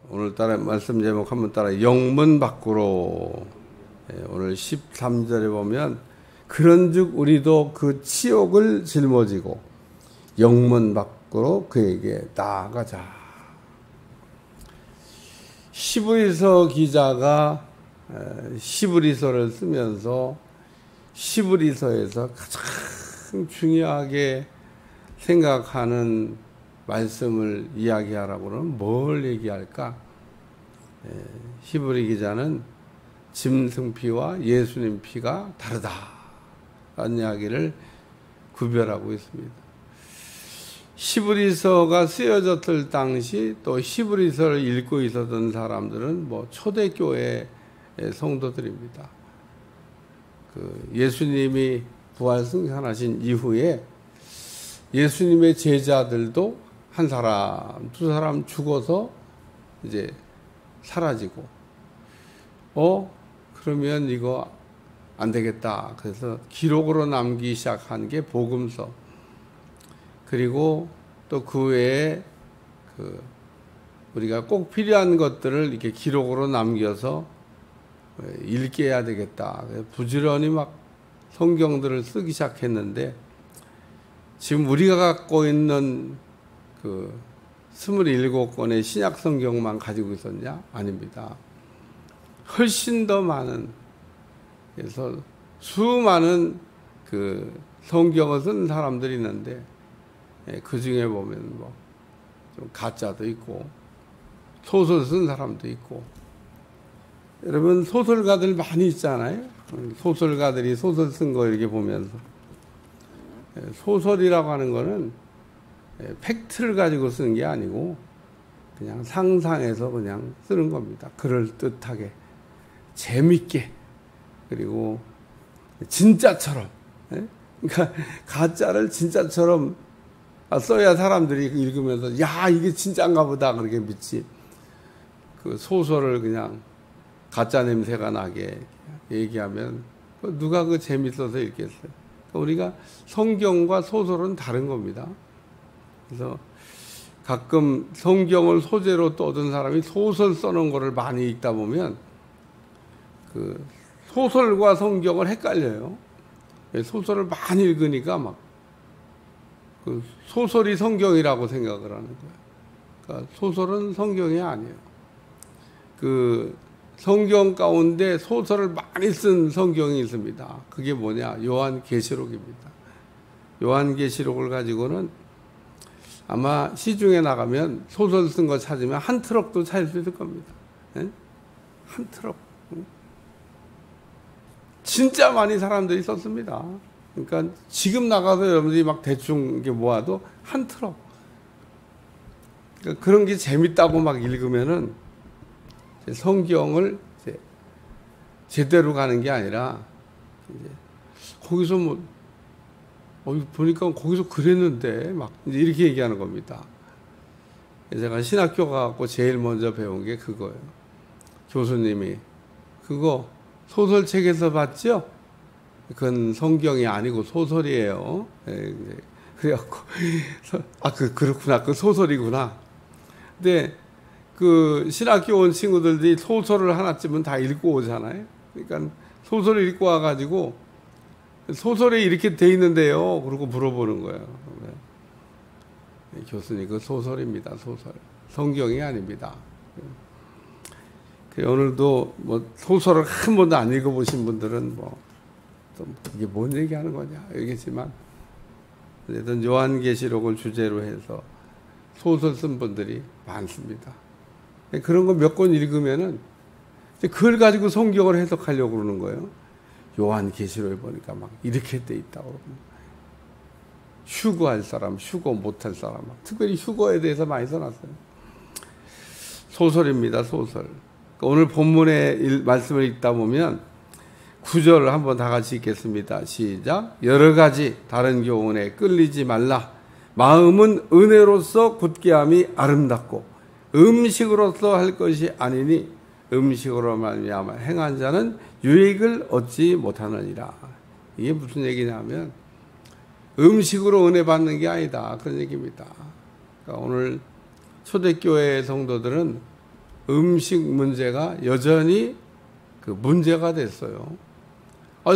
오늘따라 말씀 제목 한번 따라 영문 밖으로. 오늘 13절에 보면 그런즉 우리도 그 치욕을 짊어지고 영문 밖으로 그에게 나아가자. 히브리서 기자가 히브리서를 쓰면서 히브리서에서 가장 중요하게 생각하는 말씀을 이야기하라고는 뭘 얘기할까? 히브리 기자는 짐승 피와 예수님 피가 다르다라는 이야기를 구별하고 있습니다. 히브리서가 쓰여졌을 당시 또 히브리서를 읽고 있었던 사람들은 초대교회 성도들입니다. 예수님이 부활 승천하신 이후에 예수님의 제자들도 한 사람, 두 사람 죽어서 이제 사라지고, 그러면 이거 안 되겠다. 그래서 기록으로 남기 시작한 게 복음서. 그리고 또 그 외에 우리가 꼭 필요한 것들을 이렇게 기록으로 남겨서 읽게 해야 되겠다. 부지런히 막 성경들을 쓰기 시작했는데, 지금 우리가 갖고 있는 27권의 신약 성경만 가지고 있었냐? 아닙니다. 훨씬 더 많은, 그래서 수많은 성경을 쓴 사람들이 있는데, 그 중에 보면 좀 가짜도 있고, 소설 쓴 사람도 있고. 여러분, 소설가들 많이 있잖아요. 소설가들이 소설 쓴 거 이렇게 보면서. 소설이라고 하는 거는 팩트를 가지고 쓰는 게 아니고, 그냥 상상해서 그냥 쓰는 겁니다. 그럴듯하게, 재밌게, 그리고 진짜처럼. 그러니까 가짜를 진짜처럼 써야 사람들이 읽으면서 야, 이게 진짜인가 보다 그렇게 믿지. 소설을 그냥 가짜 냄새가 나게 얘기하면 누가 재밌어서 읽겠어요. 그러니까 우리가 성경과 소설은 다른 겁니다. 그래서 가끔 성경을 소재로 떠든 사람이 소설 써놓은 거를 많이 읽다 보면 소설과 성경을 헷갈려요. 소설을 많이 읽으니까 막 소설이 성경이라고 생각을 하는 거예요. 그러니까 소설은 성경이 아니에요. 성경 가운데 소설을 많이 쓴 성경이 있습니다. 그게 뭐냐? 요한계시록입니다. 요한계시록을 가지고는 아마 시중에 나가면 소설 쓴 거 찾으면 한 트럭도 찾을 수 있을 겁니다. 한 트럭. 진짜 많이 사람들이 썼습니다. 그러니까 지금 나가서 여러분들이 막 대충 이렇게 모아도 한 트럭. 그러니까 그런 게 재밌다고 막 읽으면은 성경을 이제 제대로 가는 게 아니라 이제 거기서 보니까 거기서 그랬는데 막 이제 이렇게 얘기하는 겁니다. 제가 신학교 가고 제일 먼저 배운 게 그거예요. 교수님이 그거 소설책에서 봤죠? 그건 성경이 아니고 소설이에요. 그래갖고 그렇구나. 그 소설이구나. 근데 신학교 온 친구들이 소설을 하나쯤은 다 읽고 오잖아요. 그러니까 소설을 읽고 와가지고 소설에 이렇게 돼 있는데요. 그러고 물어보는 거예요. 교수님, 그 소설입니다. 소설. 성경이 아닙니다. 오늘도 소설을 한 번도 안 읽어보신 분들은 이게 뭔 얘기하는 거냐 알겠지만, 어쨌든 요한계시록을 주제로 해서 소설 쓴 분들이 많습니다. 그런 거 몇 권 읽으면은 그걸 가지고 성경을 해석하려고 그러는 거예요. 요한계시록에 보니까 막 이렇게 돼 있다고. 휴거할 사람, 휴거 못할 사람, 특별히 휴거에 대해서 많이 써놨어요. 소설입니다, 소설. 오늘 본문의 말씀을 읽다 보면 9절을 한번 다 같이 읽겠습니다. 시작. 여러 가지 다른 교훈에 끌리지 말라. 마음은 은혜로서 굳게함이 아름답고 음식으로서 할 것이 아니니 음식으로 말미암아 행한 자는 유익을 얻지 못하느니라. 이게 무슨 얘기냐면 음식으로 은혜 받는 게 아니다, 그런 얘기입니다. 그러니까 오늘 초대교회 성도들은 음식 문제가 여전히 그 문제가 됐어요.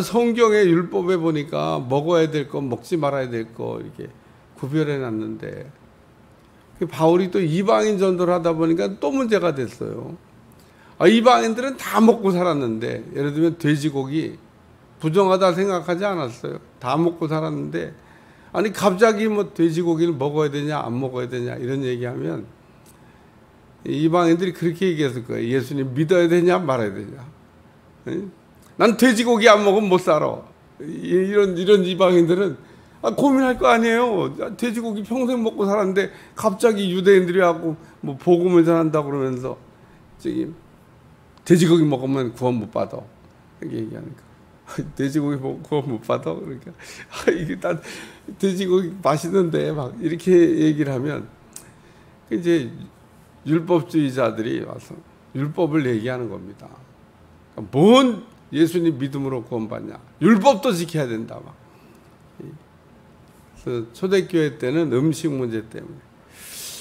성경의 율법에 보니까 먹어야 될 거, 먹지 말아야 될 거 이렇게 구별해 놨는데 바울이 또 이방인 전도를 하다 보니까 또 문제가 됐어요. 이방인들은 다 먹고 살았는데, 예를 들면 돼지고기 부정하다 생각하지 않았어요. 다 먹고 살았는데, 아니 갑자기 뭐 돼지고기를 먹어야 되냐 안 먹어야 되냐 이런 얘기하면 이방인들이 그렇게 얘기했을 거예요. 예수님 믿어야 되냐 말아야 되냐. 난 돼지고기 안 먹으면 못 살아. 이런 이방인들은 고민할 거 아니에요. 돼지고기 평생 먹고 살았는데 갑자기 유대인들이 하고 뭐 복음을 전한다고 그러면서 저기 돼지고기 먹으면 구원 못 받아. 이렇게 얘기하니까. 돼지고기 먹고 구원 못 받아? 그러니까 이게 난 돼지고기 맛있는데 막 이렇게 얘기를 하면 이제 율법주의자들이 와서 율법을 얘기하는 겁니다. 그러니까 뭔 예수님 믿음으로 구원받냐? 율법도 지켜야 된다. 막. 그래서 초대교회 때는 음식 문제 때문에.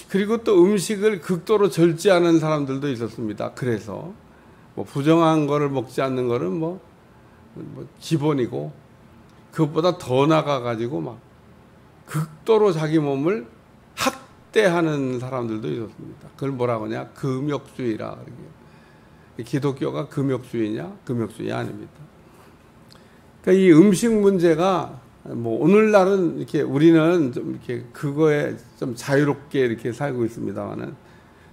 그리고 또 음식을 극도로 절제하는 사람들도 있었습니다. 그래서 뭐 부정한 거를 먹지 않는 거는 뭐 기본이고, 그것보다 더 나가가지고 막 극도로 자기 몸을 학대하는 사람들도 있었습니다. 그걸 뭐라고 하냐? 금욕주의라. 기독교가 금욕주의냐? 금욕주의 아닙니다. 그러니까 이 음식 문제가 뭐 오늘날은 이렇게 우리는 좀 이렇게 그거에 좀 자유롭게 이렇게 살고 있습니다만은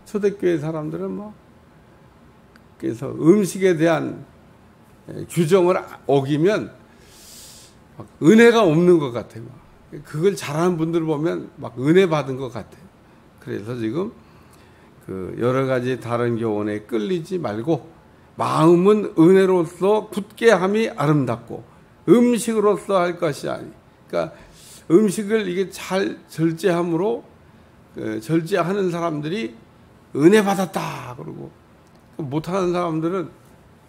초대교회 사람들은 뭐 그래서 음식에 대한 규정을 어기면 막 은혜가 없는 것 같아요. 막. 그걸 잘하는 분들을 보면 막 은혜 받은 것 같아요. 그래서 지금 그 여러 가지 다른 교훈에 끌리지 말고 마음은 은혜로서 굳게 함이 아름답고 음식으로서 할 것이 아니. 그러니까 음식을 이게 잘 절제함으로 절제하는 사람들이 은혜 받았다 그러고, 못하는 사람들은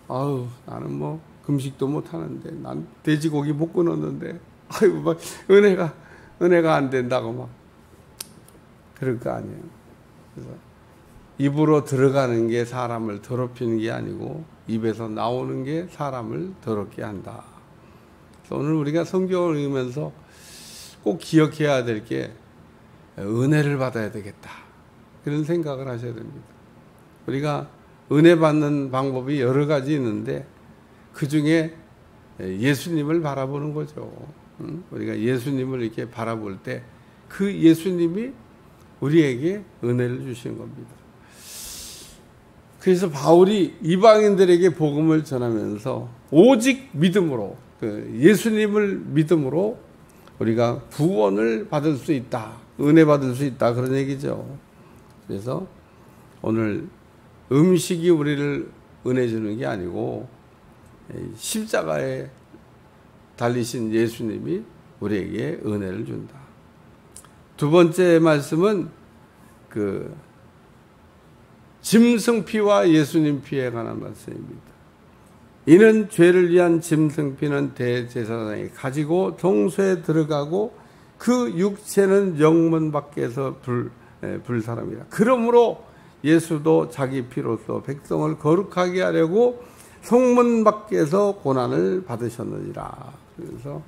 아유 나는 뭐 금식도 못하는데 난 돼지고기 못 끊었는데 아유 막 은혜가 안 된다고 막 그럴 거 아니에요. 그래서 입으로 들어가는 게 사람을 더럽히는 게 아니고 입에서 나오는 게 사람을 더럽게 한다. 그래서 오늘 우리가 성경을 읽으면서 꼭 기억해야 될 게 은혜를 받아야 되겠다. 그런 생각을 하셔야 됩니다. 우리가 은혜 받는 방법이 여러 가지 있는데 그 중에 예수님을 바라보는 거죠. 우리가 예수님을 이렇게 바라볼 때 그 예수님이 우리에게 은혜를 주신 겁니다. 그래서 바울이 이방인들에게 복음을 전하면서 오직 믿음으로, 예수님을 믿음으로 우리가 구원을 받을 수 있다, 은혜 받을 수 있다, 그런 얘기죠. 그래서 오늘 음식이 우리를 은혜 주는 게 아니고 십자가에 달리신 예수님이 우리에게 은혜를 준다. 두 번째 말씀은 그 짐승피와 예수님 피에 관한 말씀입니다. 이는 죄를 위한 짐승피는 대제사장이 가지고 동소에 들어가고 그 육체는 영문 밖에서 불사람이라. 그러므로 예수도 자기 피로써 백성을 거룩하게 하려고 성문 밖에서 고난을 받으셨느니라. 그래서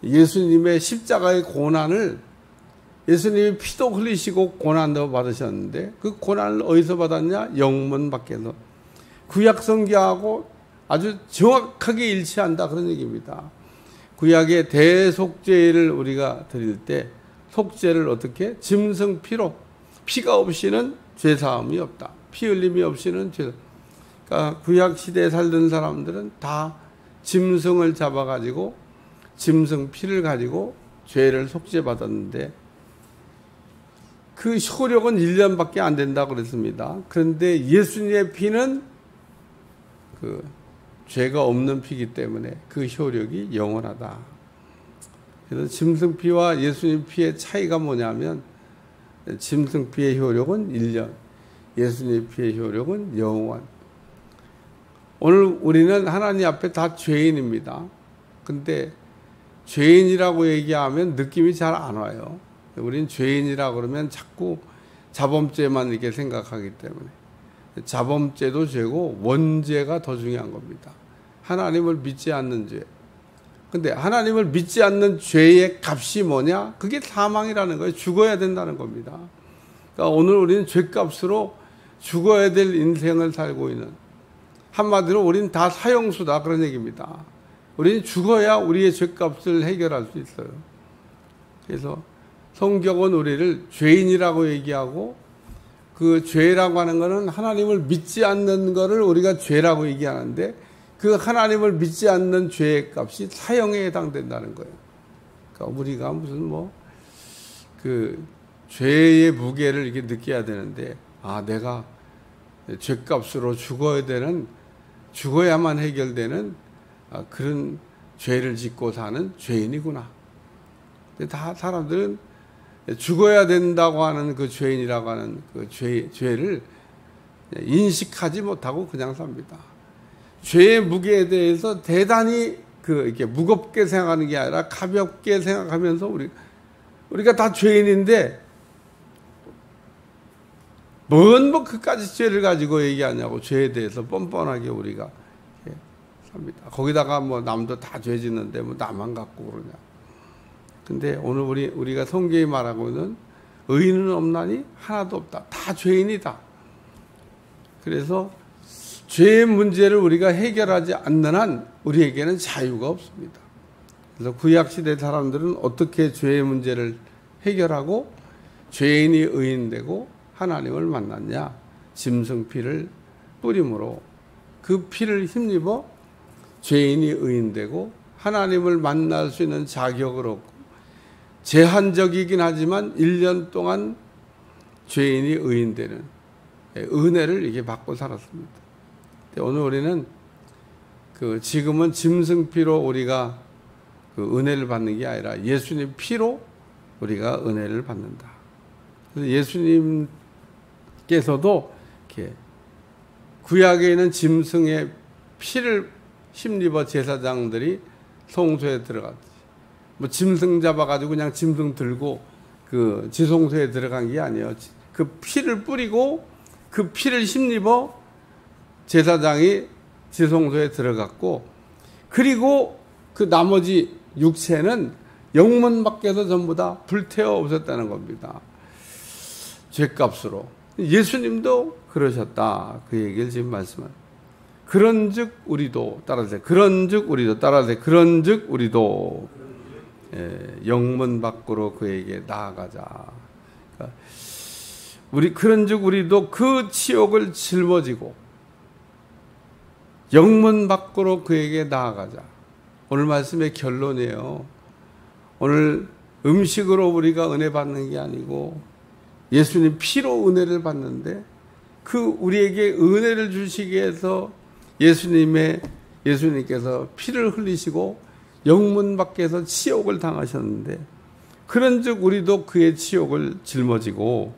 예수님의 십자가의 고난을, 예수님이 피도 흘리시고 고난도 받으셨는데 그 고난을 어디서 받았냐? 영문 밖에서. 구약 성경하고 아주 정확하게 일치한다, 그런 얘기입니다. 구약의 대속죄를 우리가 드릴 때 속죄를 어떻게? 짐승 피로. 피가 없이는 죄사함이 없다. 피 흘림이 없이는 죄. 그러니까 구약 시대에 살던 사람들은 다 짐승을 잡아가지고 짐승 피를 가지고 죄를 속죄받았는데 그 효력은 1년밖에 안 된다고 그랬습니다. 그런데 예수님의 피는 그 죄가 없는 피이기 때문에 그 효력이 영원하다. 그래서 짐승 피와 예수님 피의 차이가 뭐냐면 짐승 피의 효력은 1년, 예수님 피의 효력은 영원. 오늘 우리는 하나님 앞에 다 죄인입니다. 근데 죄인이라고 얘기하면 느낌이 잘 안 와요. 우린 죄인이라고 그러면 자꾸 자범죄만 이렇게 생각하기 때문에. 자범죄도 죄고 원죄가 더 중요한 겁니다. 하나님을 믿지 않는 죄. 근데 하나님을 믿지 않는 죄의 값이 뭐냐? 그게 사망이라는 거예요. 죽어야 된다는 겁니다. 그러니까 오늘 우리는 죄값으로 죽어야 될 인생을 살고 있는, 한마디로 우리는 다 사형수다, 그런 얘기입니다. 우리는 죽어야 우리의 죄값을 해결할 수 있어요. 그래서 성경은 우리를 죄인이라고 얘기하고, 그 죄라고 하는 것은 하나님을 믿지 않는 것을 우리가 죄라고 얘기하는데, 그 하나님을 믿지 않는 죄의 값이 사형에 해당된다는 거예요. 그러니까 우리가 무슨 그 죄의 무게를 이렇게 느껴야 되는데, 내가 죄값으로 죽어야만 해결되는 그런 죄를 짓고 사는 죄인이구나. 근데 다 사람들은 죽어야 된다고 하는 그 죄인이라고 하는 그 죄를 인식하지 못하고 그냥 삽니다. 죄의 무게에 대해서 대단히 이렇게 무겁게 생각하는 게 아니라 가볍게 생각하면서 우리가 다 죄인인데 그까지 죄를 가지고 얘기하냐고, 죄에 대해서 뻔뻔하게 우리가 삽니다. 거기다가 남도 다 죄 짓는데 나만 갖고 그러냐. 근데 오늘 우리가 성경이 말하고는 의인은 없나니 하나도 없다. 다 죄인이다. 그래서 죄의 문제를 우리가 해결하지 않는 한 우리에게는 자유가 없습니다. 그래서 구약시대 사람들은 어떻게 죄의 문제를 해결하고 죄인이 의인되고 하나님을 만났냐? 짐승피를 뿌림으로 그 피를 힘입어 죄인이 의인되고 하나님을 만날 수 있는 자격을 얻고, 제한적이긴 하지만 1년 동안 죄인이 의인되는 은혜를 이게 받고 살았습니다. 오늘 우리는 지금은 짐승피로 우리가 그 은혜를 받는 게 아니라 예수님 피로 우리가 은혜를 받는다. 그래서 예수님께서도 이렇게 구약에 있는 짐승의 피를 힘입어 제사장들이 성소에 들어갔지. 짐승 잡아가지고 그냥 짐승 들고 그 지성소에 들어간 게 아니에요. 그 피를 뿌리고 그 피를 힘입어 제사장이 지성소에 들어갔고, 그리고 그 나머지 육체는 영문 밖에서 전부 다 불태워 없었다는 겁니다. 죄값으로. 예수님도 그러셨다. 그 얘기를 지금 말씀합니다. 그런즉 우리도 따라서, 그런즉 우리도 따라서, 그런즉 우리도 영문 밖으로 그에게 나아가자. 그러니까 그런즉 우리도 그 치욕을 짊어지고 영문 밖으로 그에게 나아가자. 오늘 말씀의 결론이에요. 오늘 음식으로 우리가 은혜 받는 게 아니고 예수님 피로 은혜를 받는데, 그 우리에게 은혜를 주시기 위해서 예수님께서 피를 흘리시고 영문 밖에서 치욕을 당하셨는데, 그런즉 우리도 그의 치욕을 짊어지고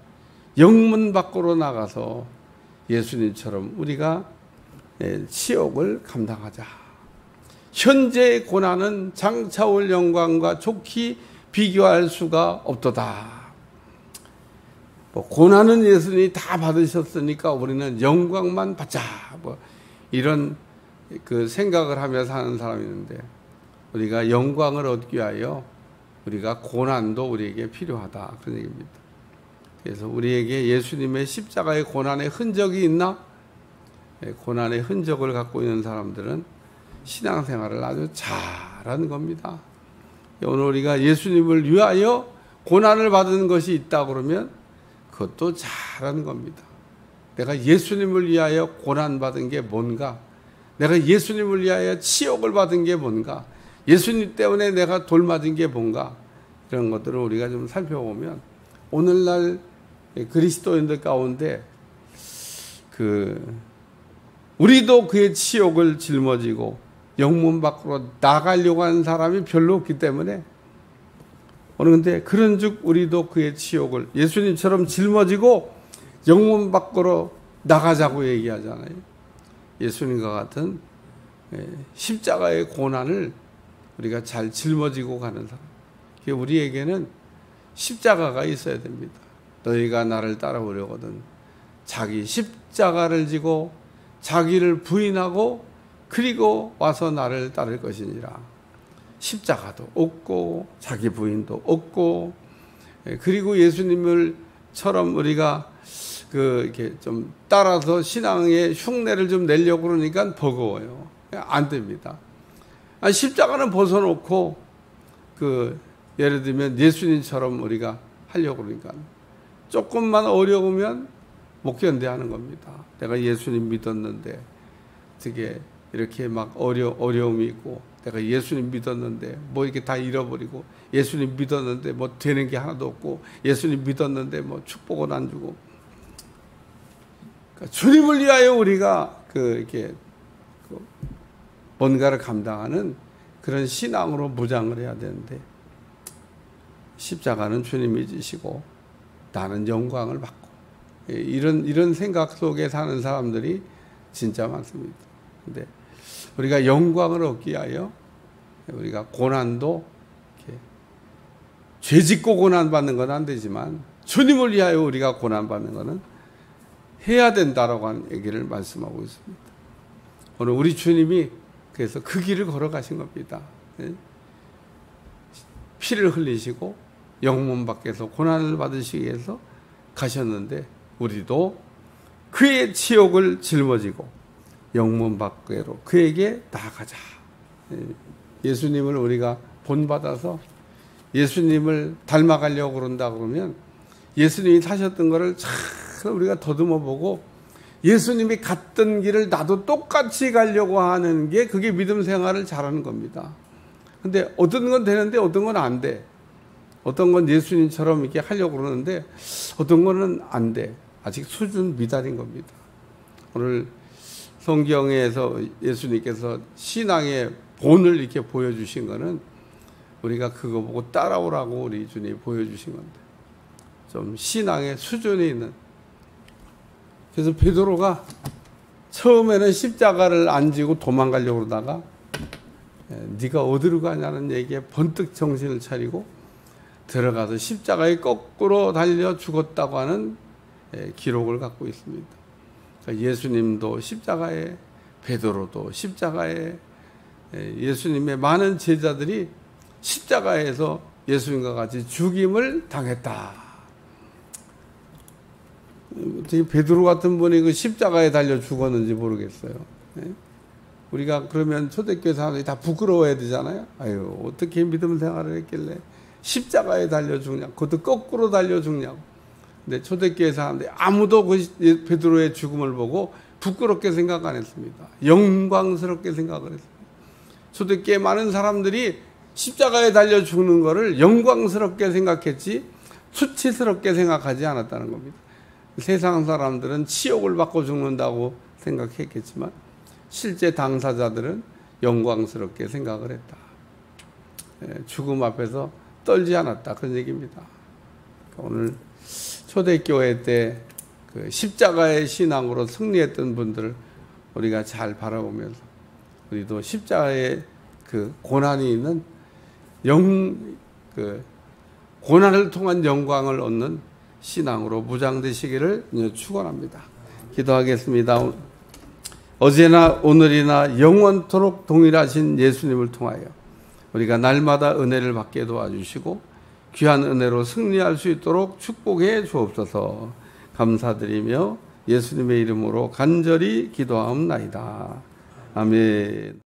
영문 밖으로 나가서 예수님처럼 우리가 치욕을 감당하자. 현재의 고난은 장차 올 영광과 좋게 비교할 수가 없도다. 고난은 예수님이 다 받으셨으니까 우리는 영광만 받자. 이런 그 생각을 하며 사는 사람이 있는데, 우리가 영광을 얻기 위하여 우리가 고난도 우리에게 필요하다. 그런 얘기입니다. 그래서 우리에게 예수님의 십자가의 고난의 흔적이 있나? 고난의 흔적을 갖고 있는 사람들은 신앙생활을 아주 잘하는 겁니다. 오늘 우리가 예수님을 위하여 고난을 받은 것이 있다 그러면 그것도 잘하는 겁니다. 내가 예수님을 위하여 고난받은 게 뭔가? 내가 예수님을 위하여 치욕을 받은 게 뭔가? 예수님 때문에 내가 돌맞은 게 뭔가? 이런 것들을 우리가 좀 살펴보면, 오늘날 그리스도인들 가운데 우리도 그의 치욕을 짊어지고 영문 밖으로 나가려고 하는 사람이 별로 없기 때문에, 오늘 근데 그런즉 우리도 그의 치욕을 예수님처럼 짊어지고 영문 밖으로 나가자고 얘기하잖아요. 예수님과 같은 십자가의 고난을 우리가 잘 짊어지고 가는 사람. 우리에게는 십자가가 있어야 됩니다. 너희가 나를 따라오려거든 자기 십자가를 지고 자기를 부인하고 그리고 와서 나를 따를 것이니라. 십자가도 없고 자기 부인도 없고, 그리고 예수님을처럼 우리가 이렇게 좀 따라서 신앙의 흉내를 좀 내려고 그러니까 버거워요. 안 됩니다. 십자가는 벗어놓고 예를 들면 예수님처럼 우리가 하려고 그러니까 조금만 어려우면 못 견뎌하는 겁니다. 내가 예수님 믿었는데 어떻게 이렇게 막 어려움이 있고, 내가 예수님 믿었는데 뭐 이렇게 다 잃어버리고, 예수님 믿었는데 뭐 되는 게 하나도 없고, 예수님 믿었는데 뭐 축복은 안 주고. 그러니까 주님을 위하여 우리가 이렇게 뭔가를 감당하는 그런 신앙으로 무장을 해야 되는데, 십자가는 주님이 지시고 나는 영광을 받고, 이런 생각 속에 사는 사람들이 진짜 많습니다. 근데 우리가 영광을 얻기 위하여 우리가 고난도 이렇게 죄 짓고 고난 받는 건 안 되지만, 주님을 위하여 우리가 고난 받는 것은 해야 된다라고 하는 얘기를 말씀하고 있습니다. 오늘 우리 주님이 그래서 그 길을 걸어가신 겁니다. 피를 흘리시고 영문 밖에서 고난을 받으시기 위해서 가셨는데, 우리도 그의 치욕을 짊어지고 영문 밖으로 그에게 나아가자. 예수님을 우리가 본받아서 예수님을 닮아가려고 그런다 그러면, 예수님이 사셨던 거를 잘 우리가 더듬어 보고 예수님이 갔던 길을 나도 똑같이 가려고 하는 게, 그게 믿음 생활을 잘하는 겁니다. 근데 어떤 건 되는데 어떤 건 안 돼. 어떤 건 예수님처럼 이렇게 하려고 그러는데 어떤 거는 안 돼. 아직 수준 미달인 겁니다. 오늘 성경에서 예수님께서 신앙의 본을 이렇게 보여주신 거는 우리가 그거 보고 따라오라고 우리 주님이 보여주신 건데, 좀 신앙의 수준이 있는. 그래서 베드로가 처음에는 십자가를 안 지고 도망가려고 그러다가 네가 어디로 가냐는 얘기에 번뜩 정신을 차리고 들어가서 십자가에 거꾸로 달려 죽었다고 하는 기록을 갖고 있습니다. 그러니까 예수님도 십자가에, 베드로도 십자가에, 예수님의 많은 제자들이 십자가에서 예수님과 같이 죽임을 당했다. 어떻게 베드로 같은 분이 그 십자가에 달려 죽었는지 모르겠어요. 우리가 그러면 초대교회 사람들이 다 부끄러워해야 되잖아요. 아유, 어떻게 믿음 생활을 했길래 십자가에 달려 죽냐, 그것도 거꾸로 달려 죽냐고. 근데 초대교회 사람들이 아무도 그 베드로의 죽음을 보고 부끄럽게 생각 안 했습니다. 영광스럽게 생각을 했습니다. 초대교회 많은 사람들이 십자가에 달려 죽는 거를 영광스럽게 생각했지 수치스럽게 생각하지 않았다는 겁니다. 세상 사람들은 치욕을 받고 죽는다고 생각했겠지만 실제 당사자들은 영광스럽게 생각을 했다. 죽음 앞에서 떨지 않았다, 그런 얘기입니다. 오늘 초대교회 때 그 십자가의 신앙으로 승리했던 분들을 우리가 잘 바라보면서 우리도 십자가의 그 고난이 있는 고난을 통한 영광을 얻는 신앙으로 무장되시기를 축원합니다. 기도하겠습니다. 어제나 오늘이나 영원토록 동일하신 예수님을 통하여 우리가 날마다 은혜를 받게 도와주시고 귀한 은혜로 승리할 수 있도록 축복해 주옵소서. 감사드리며 예수님의 이름으로 간절히 기도하옵나이다. 아멘.